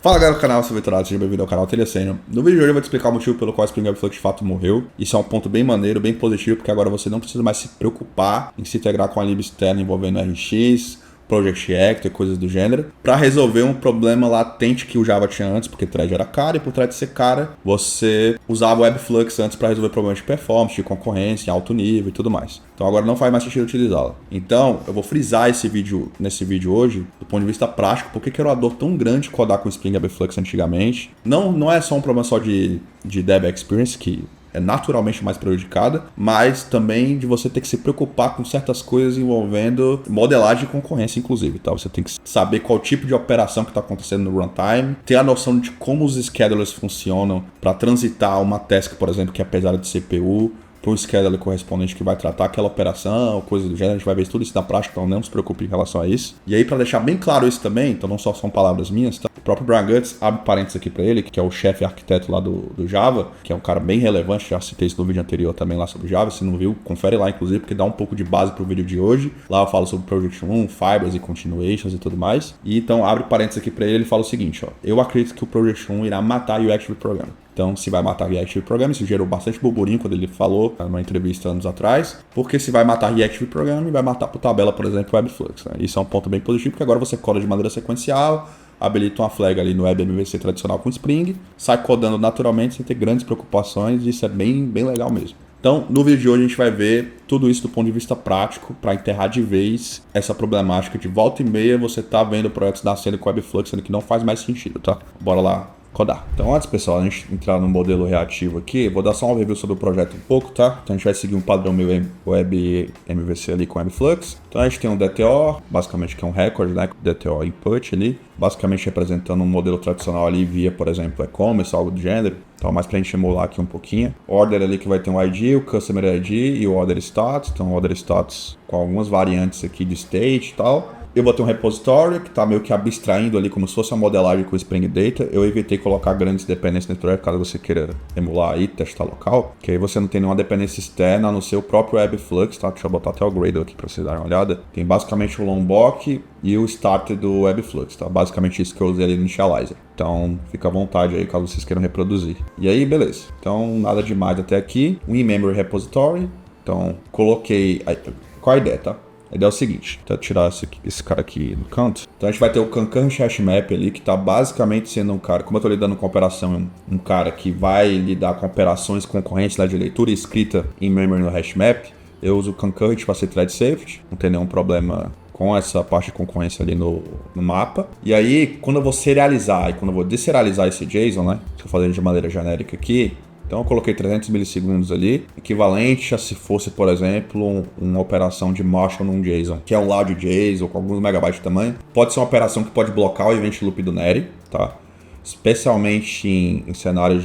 Fala galera do canal, eu sou o Vitor, seja bem-vindo ao canal Telha Senior. No vídeo de hoje eu vou te explicar o motivo pelo qual o Spring Webflux de fato morreu. Isso é um ponto bem maneiro, bem positivo, porque agora você não precisa mais se preocupar em se integrar com a lib externa envolvendo RX, Project Actor e coisas do gênero, para resolver um problema latente que o Java tinha antes, porque thread era caro e por thread ser cara, você usava o Webflux antes para resolver problemas de performance, de concorrência, em alto nível e tudo mais. Então agora não faz mais sentido utilizá-la. Então eu vou frisar nesse vídeo hoje, do ponto de vista prático, porque que era uma dor tão grande codar com Spring Webflux antigamente. Não é só um problema só de Dev Experience, que é naturalmente mais prejudicada, mas também de você ter que se preocupar com certas coisas envolvendo modelagem de concorrência, inclusive, tá? Você tem que saber qual tipo de operação que está acontecendo no runtime, ter a noção de como os schedulers funcionam para transitar uma task, por exemplo, que é pesada de CPU, para um scheduler correspondente que vai tratar aquela operação, coisa do gênero. A gente vai ver tudo isso na prática, então não se preocupe em relação a isso. E aí, para deixar bem claro isso também, então não só são palavras minhas, tá? O próprio Brian Guts, abre parênteses aqui para ele, que é o chefe arquiteto lá do Java, que é um cara bem relevante, já citei isso no vídeo anterior também lá sobre Java. Se não viu, confere lá, inclusive, porque dá um pouco de base para o vídeo de hoje. Lá eu falo sobre Project 1, Fibers e Continuations e tudo mais. E então, abre parênteses aqui para ele, ele fala o seguinte, ó: eu acredito que o Project 1 irá matar o Active Program. Então, se vai matar Reactive Programming, isso gerou bastante burburinho quando ele falou numa entrevista anos atrás, porque se vai matar Reactive Programming, vai matar por tabela, por exemplo, o Webflux. Né? Isso é um ponto bem positivo, porque agora você coda de maneira sequencial, habilita uma flag ali no WebMVC tradicional com Spring, sai codando naturalmente sem ter grandes preocupações, e isso é bem legal mesmo. Então, no vídeo de hoje a gente vai ver tudo isso do ponto de vista prático para enterrar de vez essa problemática de volta e meia você tá vendo projetos nascendo com Webflux, sendo que não faz mais sentido, tá? Bora lá rodar. Então antes, pessoal, a gente entrar no modelo reativo aqui, vou dar só um review sobre o projeto um pouco, tá? Então a gente vai seguir um padrão meu Web MVC ali com Webflux. Então a gente tem um DTO, basicamente que é um record, né? DTO input ali, basicamente representando um modelo tradicional ali via, por exemplo, e-commerce, algo do gênero. Então, mais pra gente emular aqui um pouquinho. Order ali que vai ter um ID, o Customer ID e o Order Status. Então, Order Status com algumas variantes aqui de state e tal. Eu vou ter um repositório que está meio que abstraindo ali como se fosse uma modelagem com o Spring Data. Eu evitei colocar grandes dependências nesse projeto, caso você queira emular aí, testar local. Que aí você não tem nenhuma dependência externa no seu próprio Webflux, tá? Deixa eu botar até o Gradle aqui para vocês darem uma olhada. Tem basicamente o Lombok e o Start do Webflux, tá? Basicamente isso que eu usei ali no Initializer. Então, fica à vontade aí, caso vocês queiram reproduzir. E aí, beleza. Então, nada demais até aqui. Um in-memory repository. Então, coloquei... Qual a ideia, tá? A ideia é o seguinte, vou tirar esse cara aqui no canto. Então a gente vai ter o concurrent hashmap ali, que está basicamente sendo um cara, como eu estou lidando com operação, um cara que vai lidar com operações concorrentes lá de leitura e escrita em memory no hashmap. Eu uso o concurrent para ser thread safety, não tem nenhum problema com essa parte de concorrência ali no mapa. E aí, quando eu vou serializar e quando eu vou deserializar esse JSON, né? Estou fazendo de maneira genérica aqui. Então eu coloquei 300 milissegundos ali, equivalente a se fosse, por exemplo, uma operação de Marshall num JSON, que é um loud JSON com alguns megabytes de tamanho. Pode ser uma operação que pode blocar o event loop do Neri, tá? Especialmente em cenários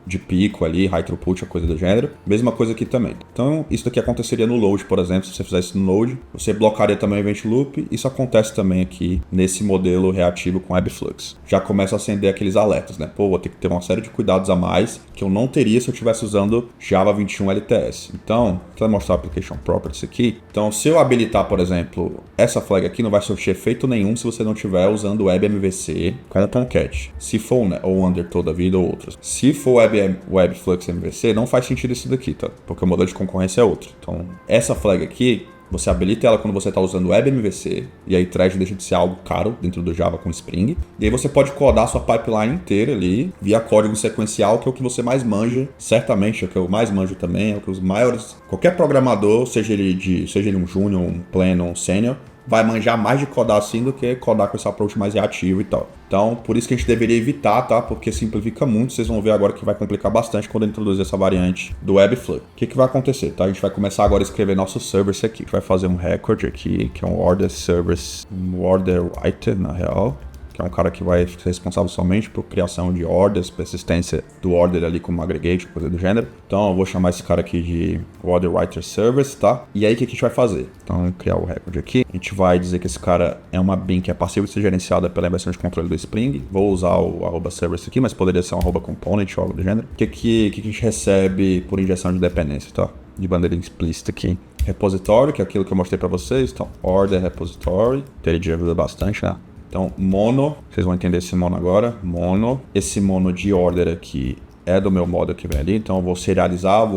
de pico ali, high throughput, a coisa do gênero. Mesma coisa aqui também. Então, isso daqui aconteceria no load, por exemplo. Se você fizesse isso no load, você blocaria também o event loop. Isso acontece também aqui nesse modelo reativo com Webflux. Já começa a acender aqueles alertas, né? Pô, vou ter que ter uma série de cuidados a mais que eu não teria se eu estivesse usando Java 21 LTS. Então, vou mostrar a Application Properties aqui. Então, se eu habilitar, por exemplo, essa flag aqui, não vai surtir efeito nenhum se você não estiver usando o WebMVC com Tomcat. Se for, né, ou Undertow da vida ou outros. Se for Webflux MVC, não faz sentido isso daqui, tá? Porque o modelo de concorrência é outro. Então, essa flag aqui, você habilita ela quando você está usando o WebMVC, e aí thread deixa de ser algo caro dentro do Java com Spring. E aí você pode codar a sua pipeline inteira ali, via código sequencial, que é o que você mais manja, certamente é o que eu mais manjo também, é o que os maiores... Qualquer programador, seja ele um júnior, um pleno, um sênior, vai manjar mais de codar assim do que codar com esse approach mais reativo e tal. Então, por isso que a gente deveria evitar, tá? Porque simplifica muito. Vocês vão ver agora que vai complicar bastante quando eu introduzir essa variante do Webflux. O que vai acontecer, tá? A gente vai começar agora a escrever nosso service aqui. A gente vai fazer um record aqui, que é um order service, um order writer, na real, que é um cara que vai ser responsável somente por criação de orders, persistência do order ali como aggregate, coisa do gênero. Então eu vou chamar esse cara aqui de Order Writer Service, tá? E aí o que a gente vai fazer? Então vamos criar o record aqui. A gente vai dizer que esse cara é uma bin que é passiva de ser gerenciada pela inversão de controle do Spring. Vou usar o @service aqui, mas poderia ser um @component ou algo do gênero. O que a gente recebe por injeção de dependência, tá? De bandeira explícita aqui. Repositório, que é aquilo que eu mostrei para vocês. Então, order repository. Teria de ajuda bastante, né? Então, mono, vocês vão entender esse mono agora, mono. Esse mono de order aqui é do meu model que vem ali, então eu vou serializar,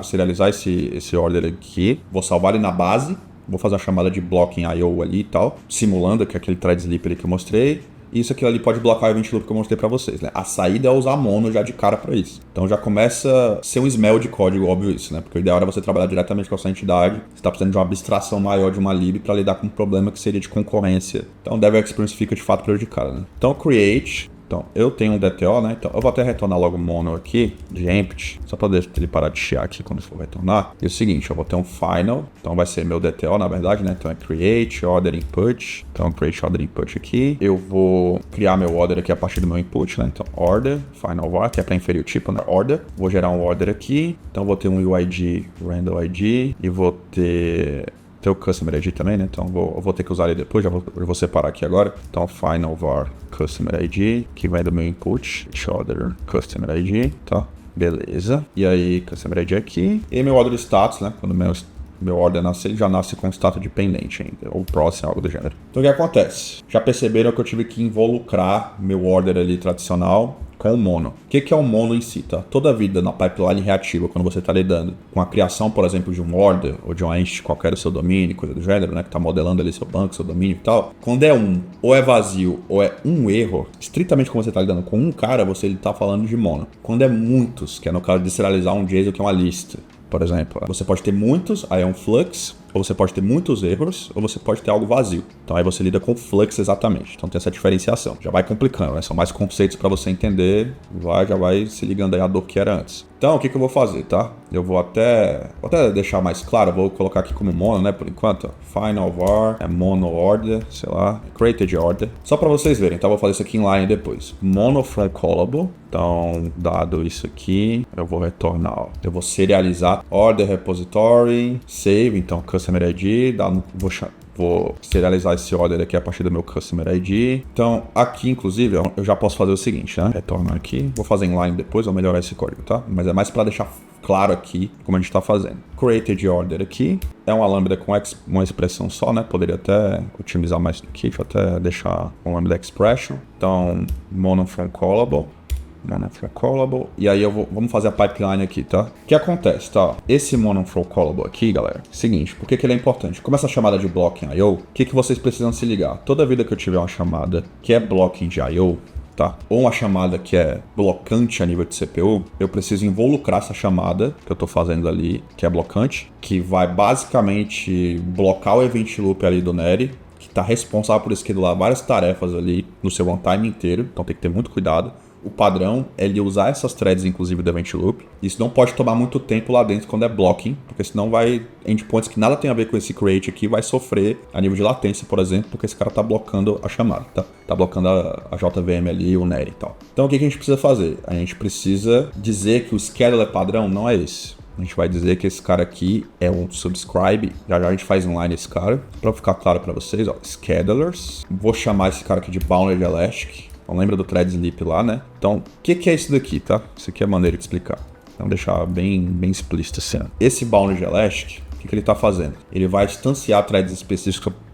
serializar esse order aqui, vou salvar ele na base, vou fazer uma chamada de blocking IO ali e tal, simulando que aquele thread sleep ali que eu mostrei. Isso aqui ali pode bloquear o event loop que eu mostrei pra vocês, né? A saída é usar mono já de cara pra isso. Então já começa a ser um smell de código, óbvio isso, né? Porque o ideal era você trabalhar diretamente com a sua entidade. Você tá precisando de uma abstração maior de uma lib pra lidar com um problema que seria de concorrência. Então o Dev Experience fica de fato prejudicado, né? Então create... Então, eu tenho um DTO, né? Então, eu vou até retornar logo o mono aqui, de empty, só para ele parar de chiar aqui quando for retornar. E o seguinte, eu vou ter um final, então vai ser meu DTO, na verdade, né? Então é create order input. Então, create order input aqui. Eu vou criar meu order aqui a partir do meu input, né? Então, order, final var, que é para inferir o tipo, né? Order. Vou gerar um order aqui. Então, eu vou ter um UID, random ID, e vou ter o Customer ID também, né? Então eu vou ter que usar ele depois, eu vou separar aqui agora. Então final var Customer ID, que vai do meu input, order Customer ID, tá? Beleza. E aí, Customer ID aqui. E meu order status, né? Quando meu order nascer, ele já nasce com status dependente ainda, ou próximo, algo do gênero. Então o que acontece? Já perceberam que eu tive que involucrar meu order ali tradicional com o mono. O que é o mono em si, tá? Toda a vida na pipeline reativa, quando você está lidando com a criação, por exemplo, de um order ou de uma entity qualquer do seu domínio, coisa do gênero, né? Que está modelando ali seu banco, seu domínio e tal. Quando é ou é vazio, ou é um erro, estritamente como você está lidando com um cara, você está falando de mono. Quando é muitos, que é no caso de serializar um JSON, que é uma lista, por exemplo, você pode ter muitos, aí é um flux, ou você pode ter muitos erros, ou você pode ter algo vazio. Então aí você lida com flux exatamente. Então tem essa diferenciação. Já vai complicando, né? São mais conceitos para você entender, já vai se ligando aí à dor que era antes. Então o que eu vou fazer, tá? Eu vou até deixar mais claro, vou colocar aqui como mono, né, por enquanto. Final var, mono order, sei lá, created order. Só para vocês verem, tá? Vou fazer isso aqui inline depois. Mono from callable. Então, dado isso aqui, eu vou retornar, eu vou serializar order repository, save, então Customer ID, vou serializar esse order aqui a partir do meu Customer ID. Então, aqui, inclusive, eu já posso fazer o seguinte, né? Retorno aqui, vou fazer inline depois, vou melhorar esse código, tá? Mas é mais para deixar claro aqui como a gente está fazendo. Created order aqui, é uma lambda com uma expressão só, né? Poderia até otimizar mais aqui, deixa eu até deixar uma lambda expression. Então, mono from callable. E aí vamos fazer a pipeline aqui, tá? O que acontece, tá? Esse mono from callable aqui, galera, seguinte, por que ele é importante? Como essa chamada de blocking IO, o que vocês precisam se ligar? Toda vida que eu tiver uma chamada que é blocking de IO, tá? Ou uma chamada que é blocante a nível de CPU, eu preciso involucrar essa chamada que eu tô fazendo ali, que é blocante, que vai basicamente blocar o event loop ali do Neri, que tá responsável por esquedular várias tarefas ali no seu runtime inteiro, então tem que ter muito cuidado. O padrão é ele usar essas threads, inclusive, do event loop. Isso não pode tomar muito tempo lá dentro quando é blocking, porque senão endpoints que nada tem a ver com esse create aqui vai sofrer a nível de latência, por exemplo, porque esse cara tá blocando a chamada, tá? Tá blocando a JVM ali, o Neri e tal. Então o que a gente precisa fazer? A gente precisa dizer que o scheduler padrão não é esse. A gente vai dizer que esse cara aqui é um subscribe. Já a gente faz inline esse cara. Para ficar claro para vocês, ó, schedulers. Vou chamar esse cara aqui de bounded elastic. Então lembra do thread sleep lá, né? Então, o que é isso daqui, tá? Isso aqui é a maneira de explicar. Então deixar bem explícito assim. Esse bounded elastic, o que ele está fazendo? Ele vai instanciar threads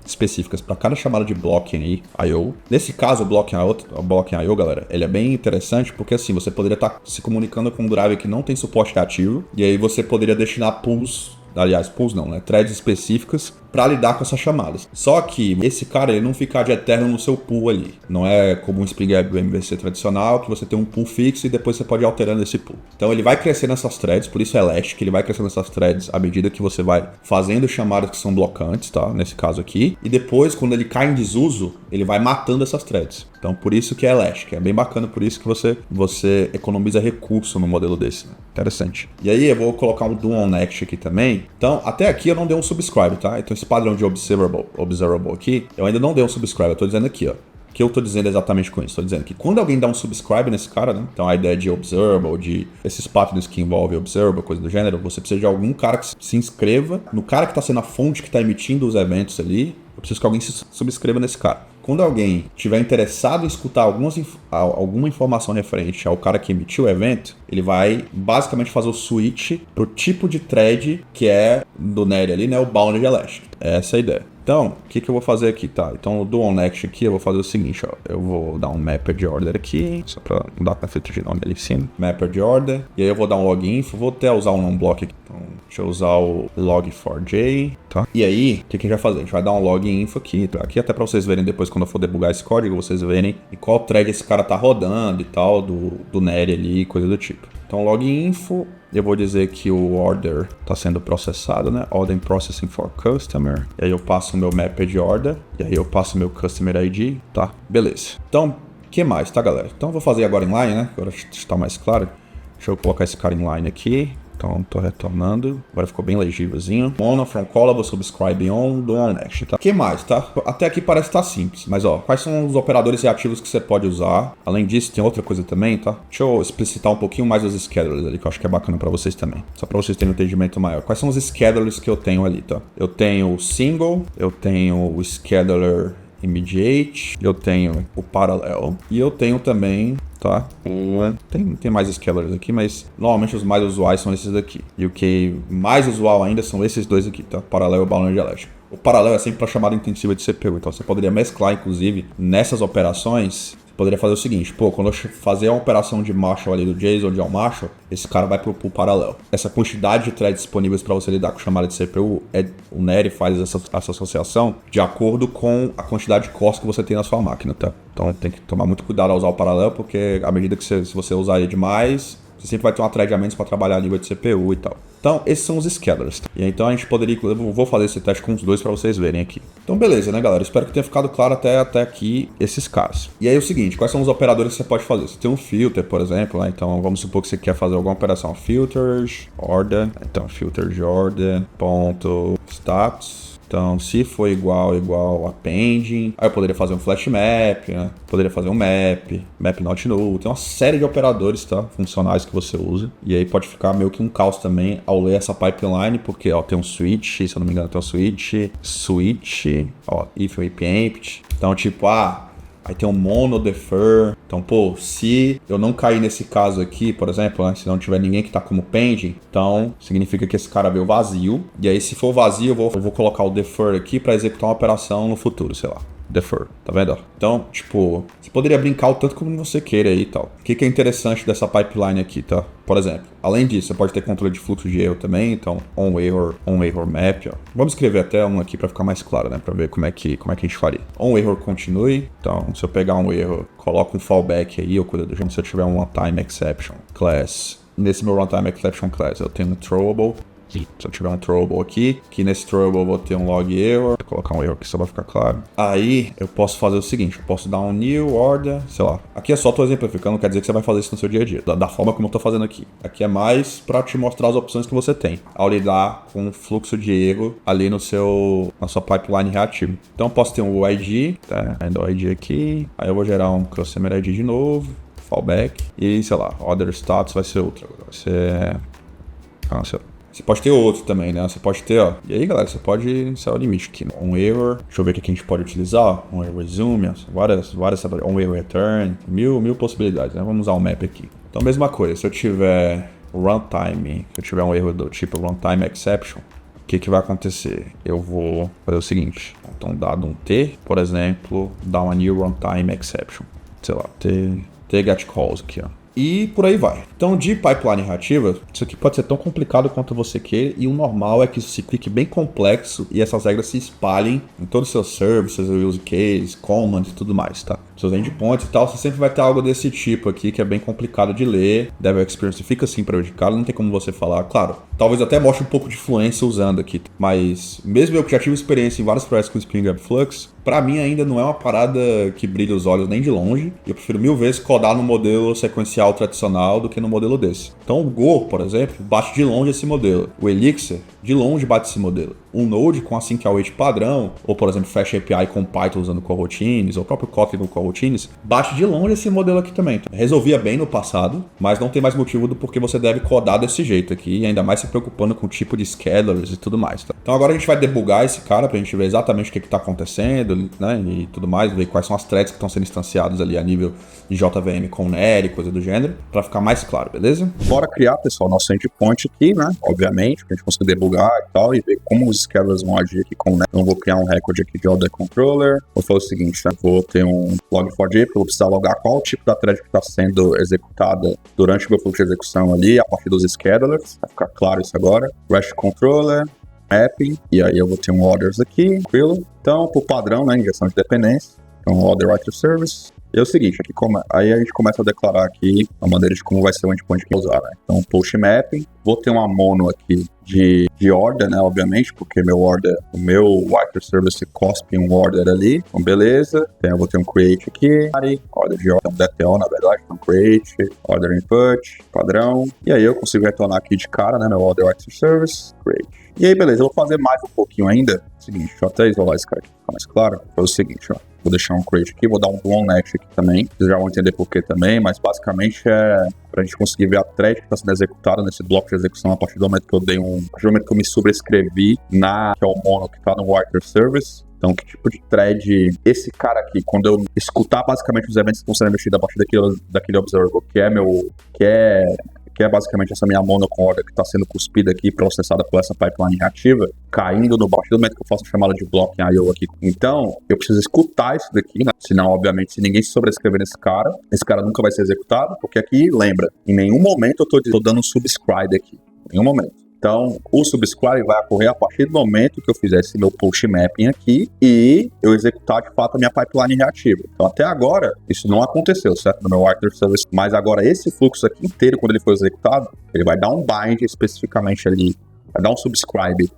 específicas para cada chamada de blocking IO. Nesse caso, o blocking IO, galera, ele é bem interessante porque assim, você poderia estar se comunicando com um driver que não tem suporte ativo e aí você poderia destinar pools, né? Threads específicas para lidar com essas chamadas. Só que esse cara, ele não fica de eterno no seu pool ali. Não é como um Spring Web MVC tradicional, que você tem um pool fixo e depois você pode ir alterando esse pool. Então ele vai crescer nessas threads, por isso é Elastic, ele vai crescendo nessas threads à medida que você vai fazendo chamadas que são blocantes, tá? Nesse caso aqui. E depois, quando ele cai em desuso, ele vai matando essas threads. Então por isso que é Elastic. É bem bacana, por isso que você economiza recurso no modelo desse. Né? Interessante. E aí eu vou colocar um do on next aqui também. Então até aqui eu não dei um subscribe, tá? Então esse padrão de observable aqui, eu ainda não dei um subscribe, eu tô dizendo aqui, ó. O que eu tô dizendo exatamente com isso? Estou dizendo que quando alguém dá um subscribe nesse cara, né? Então a ideia de observable, de esses patterns que envolvem observable, coisa do gênero, você precisa de algum cara que se inscreva no cara que está sendo a fonte que está emitindo os eventos ali. Eu preciso que alguém se subscreva nesse cara. Quando alguém estiver interessado em escutar alguma informação referente ao cara que emitiu o evento, ele vai basicamente fazer o switch pro tipo de thread que é do Neri ali, né? O bounded elastic. Essa é a ideia. Então, o que eu vou fazer aqui, tá? Então, do onNext aqui, eu vou fazer o seguinte, ó. Eu vou dar um mapper de order aqui, só pra mudar com a filtro de nome ali em cima. Mapper de order. E aí eu vou dar um log_info. Vou até usar um non-block aqui. Então, deixa eu usar o log4j, tá? E aí, o que a gente vai fazer? A gente vai dar um log_info aqui, tá? Aqui até pra vocês verem depois, quando eu for debugar esse código, vocês verem em qual thread esse cara tá rodando e tal, do Neri ali, coisa do tipo. Então, log_info, eu vou dizer que o order está sendo processado, né? Order processing for customer. E aí eu passo o meu mapper de order. E aí eu passo o meu customer ID, tá? Beleza. Então, o que mais, tá, galera? Então, eu vou fazer agora inline, né? Agora está mais claro. Deixa eu colocar esse cara inline aqui. Então, tô retornando. Agora ficou bem legívelzinho. Mono, from callable, subscribe on, do onNext, tá? O que mais, tá? Até aqui parece estar simples. Mas, ó, quais são os operadores reativos que você pode usar? Além disso, tem outra coisa também, tá? Deixa eu explicitar um pouquinho mais os schedulers ali, que eu acho que é bacana pra vocês também. Só pra vocês terem um entendimento maior. Quais são os schedulers que eu tenho ali, tá? Eu tenho o single, eu tenho o scheduler immediate, eu tenho o parallel e eu tenho também, tá? Tem mais schedulers aqui, mas normalmente os mais usuais são esses daqui. E o que mais usual ainda são esses dois aqui, tá? Parallel e balão dialético. O parallel é sempre para chamada intensiva de CPU, então você poderia mesclar, inclusive, nessas operações. Poderia fazer o seguinte, pô, quando eu fazer a operação de Marshall ali do JSON de Marshall, esse cara vai pro paralelo. Essa quantidade de threads disponíveis para você lidar com chamada de CPU, o Neri faz essa associação de acordo com a quantidade de cores que você tem na sua máquina, tá? Então tem que tomar muito cuidado ao usar o paralelo, porque à medida que se você usar ele demais, você sempre vai ter uma thread a menos para trabalhar a nível de CPU e tal. Então, esses são os schedulers. Tá? E então a gente poderia, eu vou fazer esse teste com os dois para vocês verem aqui. Então, beleza, né, galera? Espero que tenha ficado claro até aqui esses casos. E aí, o seguinte, quais são os operadores que você pode fazer? Você tem um filter, por exemplo, né? Então, vamos supor que você quer fazer alguma operação. Filters, order. Então, filters de order, ponto, stats. Então, se for igual a pending, aí eu poderia fazer um flash map, né? Poderia fazer um map not null. Tem uma série de operadores, tá? Funcionais que você usa. E aí pode ficar meio que um caos também ao ler essa pipeline, porque, ó, tem um switch, se eu não me engano, tem um switch, ó, if empty. Então, tipo, aí tem um mono defer. Então, pô, se eu não cair nesse caso aqui, por exemplo, né, se não tiver ninguém que tá como pending, então significa que esse cara veio vazio. E aí, se for vazio, eu vou colocar o defer aqui para executar uma operação no futuro, sei lá. Defer, tá vendo? Então, tipo, você poderia brincar o tanto como você queira aí e tal. O que é interessante dessa pipeline aqui, tá? Por exemplo, além disso, você pode ter controle de fluxo de erro também, então on-error map, ó. Vamos escrever até um aqui para ficar mais claro, né? Para ver como é que a gente faria. On-error continue, então se eu pegar um erro, coloco um fallback aí, ou coisa do gênero, se eu tiver um runtime exception class. Nesse meu runtime exception class, eu tenho um throwable. Se eu tiver um throwable aqui, que nesse throwable eu vou ter um log error, vou colocar um erro aqui só pra ficar claro. Aí eu posso fazer o seguinte, eu posso dar um new order, sei lá. Aqui é só tô exemplificando, não quer dizer que você vai fazer isso no seu dia a dia, da forma como eu tô fazendo aqui. Aqui é mais pra te mostrar as opções que você tem ao lidar com o fluxo de erro ali na sua pipeline reativa. Então eu posso ter um ID, tá? O ID aqui, aí eu vou gerar um customer ID de novo, fallback, e sei lá, order status vai ser outro. Vai ser cancel. Você pode ter outro também, né? Você pode ter, ó. E aí, galera, você pode iniciar o limite aqui. Né? Um error. Deixa eu ver o que a gente pode utilizar. Um error resume, várias. Um error return. Mil possibilidades, né? Vamos usar um map aqui. Então, mesma coisa. Se eu tiver runtime, se eu tiver um erro do tipo runtime exception, o que vai acontecer? Eu vou fazer o seguinte. Então, dado um T, por exemplo, dá uma new runtime exception. Sei lá, T get calls aqui, ó. E por aí vai. Então, de pipeline reativa, isso aqui pode ser tão complicado quanto você queira, e o normal é que isso fique bem complexo e essas regras se espalhem em todos os seus services, use case, commands e tudo mais, tá? Seus endpoints e tal, você sempre vai ter algo desse tipo aqui que é bem complicado de ler. Dev Experience fica assim prejudicado, não tem como você falar. Claro, talvez até mostre um pouco de fluência usando aqui, mas mesmo eu que já tive experiência em vários projetos com Spring Web Flux, pra mim ainda não é uma parada que brilha os olhos nem de longe. Eu prefiro 1000 vezes codar no modelo sequencial tradicional do que no modelo desse. Então o Go, por exemplo, bate de longe esse modelo. O Elixir, de longe bate esse modelo. O Node com async await padrão, ou por exemplo Fast API com Python usando coroutines, ou o próprio Kotlin com coroutines, bate de longe esse modelo aqui também. Então, resolvia bem no passado, mas não tem mais motivo do porquê você deve codar desse jeito aqui, e ainda mais se preocupando com o tipo de schedulers e tudo mais. Tá? Então agora a gente vai debugar esse cara pra gente ver exatamente o que está acontecendo, né, e tudo mais, ver quais são as threads que estão sendo instanciadas ali a nível de JVM com Neri, coisa do gênero, para ficar mais claro, beleza? Bora criar, pessoal, nosso endpoint aqui, né, obviamente, pra gente conseguir debugar e tal, e ver como os schedulers vão agir aqui com, né? Então, eu vou criar um record aqui de order controller. Vou fazer o seguinte, né? Vou ter um log4j, porque eu vou precisar logar qual o tipo da thread que está sendo executada durante o meu fluxo de execução ali, a partir dos schedulers. Vai ficar claro isso agora. REST controller, mapping, e aí eu vou ter um orders aqui, tranquilo. Então, por padrão, né? Injeção de dependência. Então, order writer service. E é o seguinte, aqui aí a gente começa a declarar aqui a maneira de como vai ser o endpoint que eu usar, né? Então, post mapping, vou ter uma mono aqui de order, né? Obviamente, porque o meu writer service cospe um order ali. Então, beleza. Então, eu vou ter um create aqui, order de order, um DTO, na verdade. Então, create, order input, padrão. E aí eu consigo retornar aqui de cara, né? Meu order writer service, create. E aí, beleza, eu vou fazer mais um pouquinho ainda. Seguinte, deixa eu até isolar esse cara aqui, ficar mais claro. Foi o seguinte, ó. Vou deixar um create aqui, vou dar um blown next aqui também. Vocês já vão entender por que também, mas basicamente é pra gente conseguir ver a thread que está sendo executada nesse bloco de execução a partir do momento que eu dei a partir do momento que eu me sobrescrevi que é o mono que tá no writer service. Então, que tipo de thread esse cara aqui, quando eu escutar basicamente os eventos que estão sendo mexidos a partir daquele observable, que é basicamente essa minha mono com order que está sendo cuspida aqui, processada por essa pipeline reativa, caindo no partir do momento que eu faço a chamada de block em I/O aqui. Então, eu preciso escutar isso daqui, né? Senão, obviamente, se ninguém se sobrescrever nesse cara nunca vai ser executado, porque aqui, lembra, em nenhum momento eu tô dando um subscribe aqui. Em nenhum momento. Então, o subscribe vai ocorrer a partir do momento que eu fizer esse meu post mapping aqui e eu executar de fato a minha pipeline reativa. Então, até agora, isso não aconteceu, certo? No meu writer service. Mas agora, esse fluxo aqui inteiro, quando ele for executado, ele vai dar um bind especificamente ali, vai dar um subscribe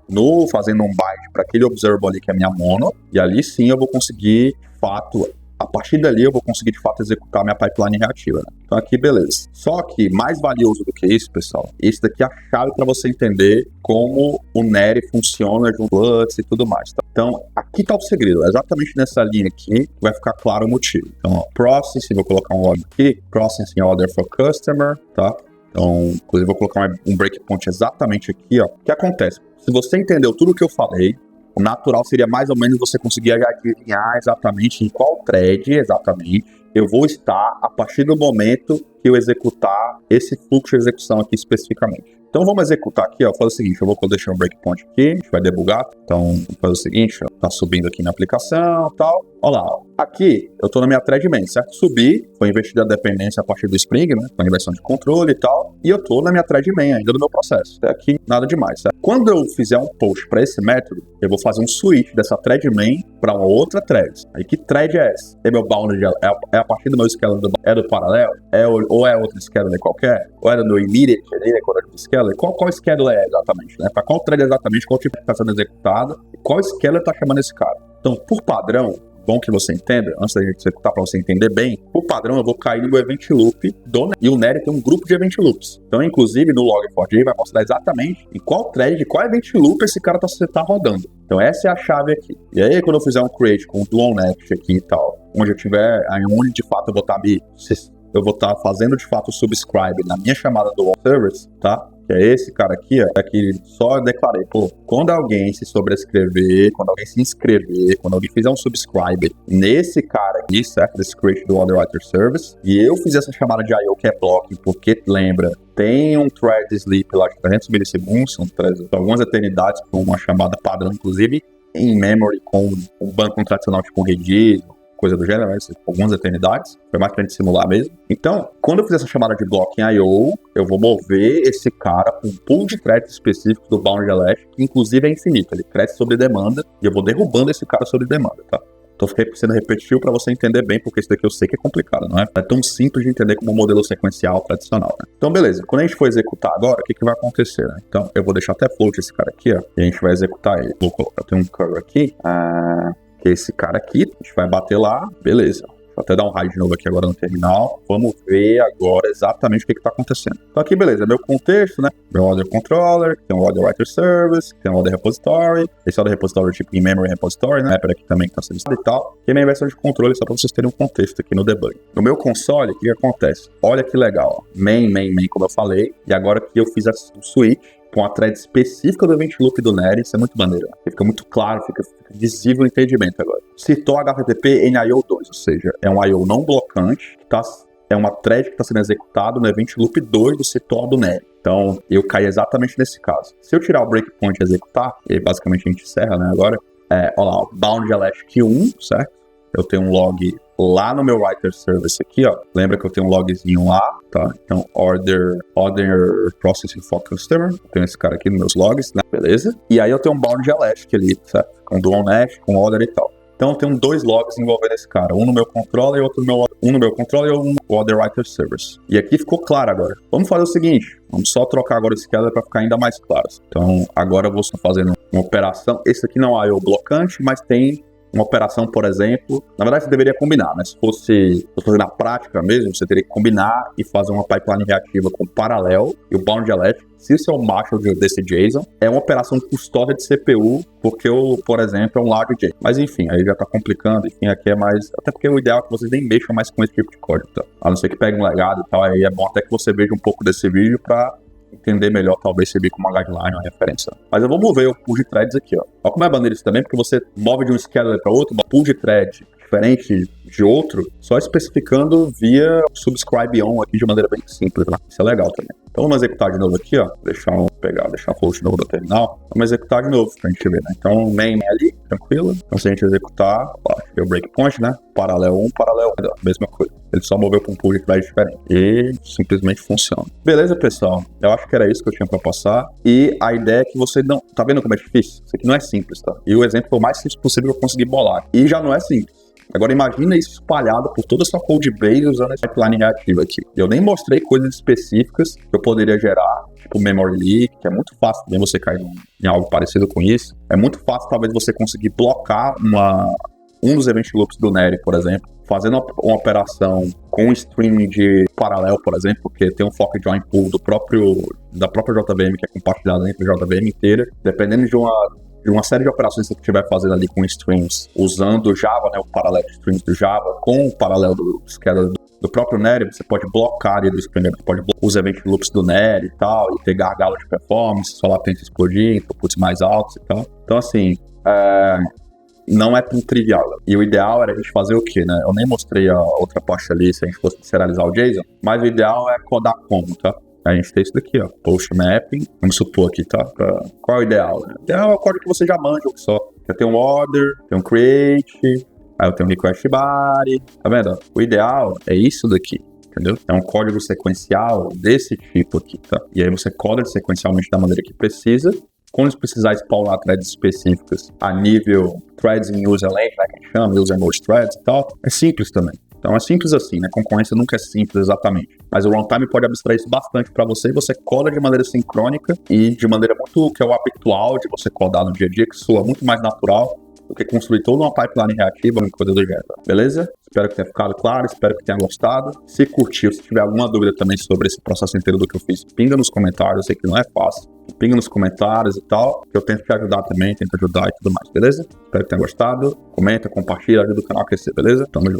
fazendo um bind para aquele observable ali que é a minha mono, e ali sim eu vou conseguir, de fato, a partir dali eu vou conseguir de fato executar a minha pipeline reativa, né? Então aqui beleza. Só que mais valioso do que isso, pessoal, esse daqui é a chave para você entender como o Neri funciona junto com Flux e tudo mais, tá? Então aqui tá o segredo, exatamente nessa linha aqui vai ficar claro o motivo. Então ó, processing, vou colocar um log aqui, processing order for customer, tá? Então, inclusive vou colocar um breakpoint exatamente aqui, ó. O que acontece? Se você entendeu tudo o que eu falei, o natural seria mais ou menos você conseguir adivinhar exatamente em qual thread exatamente eu vou estar a partir do momento que eu executar esse fluxo de execução aqui especificamente. Então vamos executar aqui, ó, fazer o seguinte, eu vou deixar um breakpoint aqui, a gente vai debugar. Então vamos fazer o seguinte, ó, tá subindo aqui na aplicação e tal. Olha lá, ó. Aqui eu tô na minha thread main, certo? Subi, foi investida a dependência a partir do Spring, né, com a inversão de controle e tal, e eu tô na minha thread main ainda no meu processo. Até aqui nada demais, certo? Quando eu fizer um post para esse método, eu vou fazer um switch dessa thread main para uma outra thread. Aí que thread é essa? É meu boundary, é a partir do meu scheduler do paralelo? Ou é outro scheduler qualquer? Ou é do meu immediate ali, né, quando eu do scheduler? Qual scheduler é exatamente, né? Para qual thread exatamente, qual tipo está sendo executado e qual scheduler está chamando esse cara? Então, por padrão, bom que você entenda, antes da gente executar para você entender bem, por padrão eu vou cair no event loop e o Neri tem um grupo de event loops. Então, inclusive, no log4j vai mostrar exatamente em qual thread, de qual event loop esse cara tá rodando. Então, essa é a chave aqui. E aí, quando eu fizer um create com o dual next aqui e tal, onde eu tiver, aí onde de fato eu vou estar fazendo de fato o subscribe na minha chamada do service, tá? Que é esse cara aqui, ó, que só declarei, pô, quando alguém se sobrescrever, quando alguém se inscrever, quando alguém fizer um subscribe nesse cara aqui, certo? Desse create do order writer service, e eu fizer essa chamada de I/O que é blocking, porque lembra, tem um thread sleep lá de 300 milissegundos, são algumas eternidades com uma chamada padrão, inclusive em memory com um banco tradicional tipo um Redis, coisa do gênero, né? Algumas eternidades, foi mais pra gente simular mesmo. Então, quando eu fizer essa chamada de block em I/O, eu vou mover esse cara com um pool de threads específico do Boundary Elastic, que inclusive é infinito, ele cresce sobre demanda, e eu vou derrubando esse cara sobre demanda, tá? Tô sendo repetitivo para você entender bem, porque isso daqui eu sei que é complicado, não é? É tão simples de entender como um modelo sequencial tradicional, né? Então, beleza. Quando a gente for executar agora, o que vai acontecer, né? Então, eu vou deixar até float esse cara aqui, ó, e a gente vai executar ele. Eu tenho um curl aqui, que é esse cara aqui, a gente vai bater lá, beleza. Vou até dar um raio de novo aqui agora no terminal. Vamos ver agora exatamente o que está acontecendo. Então aqui, beleza, meu contexto, né? Meu order controller, tem um order writer service, tem um order repository. Esse order repository tipo in-memory repository, né? Para aqui também que está sendo instalado e tal. E a minha versão de controle, só para vocês terem um contexto aqui no debug. No meu console, o que acontece? Olha que legal, ó. Main, como eu falei. E agora que eu fiz o switch com a thread específica do event loop do Neri, isso é muito maneiro. Fica muito claro, fica visível o entendimento agora. Citou HTTP em I/O 2, ou seja, é um I/O não blocante, é uma thread que está sendo executado no event loop 2 do citor do Neri. Então, eu caí exatamente nesse caso. Se eu tirar o breakpoint e executar, e basicamente a gente encerra, né, agora, olha lá, bound elastic 1, certo? Eu tenho um log lá no meu writer service aqui, ó. Lembra que eu tenho um logzinho lá, tá? Então, order processing for customer. Eu tenho esse cara aqui nos meus logs, né? Beleza. E aí eu tenho um bound elastic ali, certo? Com do onesh, com order e tal. Então eu tenho 2 logs envolvendo esse cara, um no meu controller e outro no meu, um no meu controller e um no Other Writer Service. E aqui ficou claro agora. Vamos fazer o seguinte, vamos só trocar agora esse scheduler para ficar ainda mais claro. Então agora eu vou só fazendo uma operação. Esse aqui não é IO blocante, mas tem uma operação, por exemplo, na verdade você deveria combinar, né? Se fosse na prática mesmo, você teria que combinar e fazer uma pipeline reativa com paralelo e o bound elastic. Se o seu marshal desse JSON é uma operação custódia de CPU, porque por exemplo, é um large JSON. Mas enfim, aí já tá complicando, enfim, aqui é mais... Até porque o ideal é que vocês nem mexam mais com esse tipo de código, tá? A não ser que pegue um legado e tal, aí é bom até que você veja um pouco desse vídeo pra entender melhor, talvez servir como uma guideline, uma referência. Mas eu vou mover o pool de threads aqui, ó. Olha como é maneiro isso também, porque você move de um scheduler para outro, um pool de thread diferente de outro, só especificando via subscribe on aqui de maneira bem simples, né? Isso é legal também. Então vamos executar de novo aqui, ó. Deixar um float novo do terminal. Vamos executar de novo pra gente ver, né? Então main ali, tranquilo. Então se a gente executar, ó, aqui é o breakpoint, né? Paralelo 1, paralelo 1, mesma coisa. Ele só moveu para um pool de thread diferente. E simplesmente funciona. Beleza, pessoal? Eu acho que era isso que eu tinha para passar. E a ideia é que você não... Tá vendo como é difícil? Isso aqui não é simples, tá? E o exemplo foi o mais simples possível que eu consegui bolar. E já não é simples. Agora imagina isso espalhado por toda a sua codebase usando essa pipeline reativa aqui. Eu nem mostrei coisas específicas que eu poderia gerar, tipo memory leak, que é muito fácil também você cair em algo parecido com isso. É muito fácil talvez você conseguir blocar um dos event loops do Neri, por exemplo, fazendo uma operação com streaming de paralelo, por exemplo, porque tem um fork join pool da própria JVM que é compartilhada entre a JVM inteira, dependendo de uma série de operações que você estiver fazendo ali com streams, usando o Java, né, o paralelo de streams do Java, com o paralelo do scheduler do próprio Neri, você pode blocar ali do streamer, você pode bloquear os event loops do Neri e tal, e ter gargalo de performance, sua latência explodir, inputs mais altos e tal. Então, assim, não é tão trivial. E o ideal era a gente fazer o quê, né? Eu nem mostrei a outra parte ali, se a gente fosse serializar o JSON, mas o ideal é codar como, tá? A gente tem isso daqui, ó, post mapping, vamos supor aqui, tá? Qual é o ideal? O ideal é o código que você já manja só. Eu tenho um order, tem um create, aí eu tenho um request body, tá vendo? O ideal é isso daqui, entendeu? É um código sequencial desse tipo aqui, tá? E aí você coda sequencialmente da maneira que precisa. Quando você precisar spawnar threads específicas a nível threads em user length, né, que a gente chama, user mode threads e tal, é simples também. Então é simples assim, né? Concorrência nunca é simples exatamente. Mas o runtime pode abstrair isso bastante para você e você coda de maneira sincrônica e de maneira muito que é o habitual de você codar no dia a dia, que soa muito mais natural do que construir toda uma pipeline reativa ou coisa do gênero. Beleza? Espero que tenha ficado claro, espero que tenha gostado. Se curtiu, se tiver alguma dúvida também sobre esse processo inteiro do que eu fiz, pinga nos comentários, eu sei que não é fácil. Pinga nos comentários e tal, que eu tento te ajudar também, tento ajudar e tudo mais, beleza? Espero que tenha gostado. Comenta, compartilha, ajuda o canal a crescer, beleza? Tamo junto.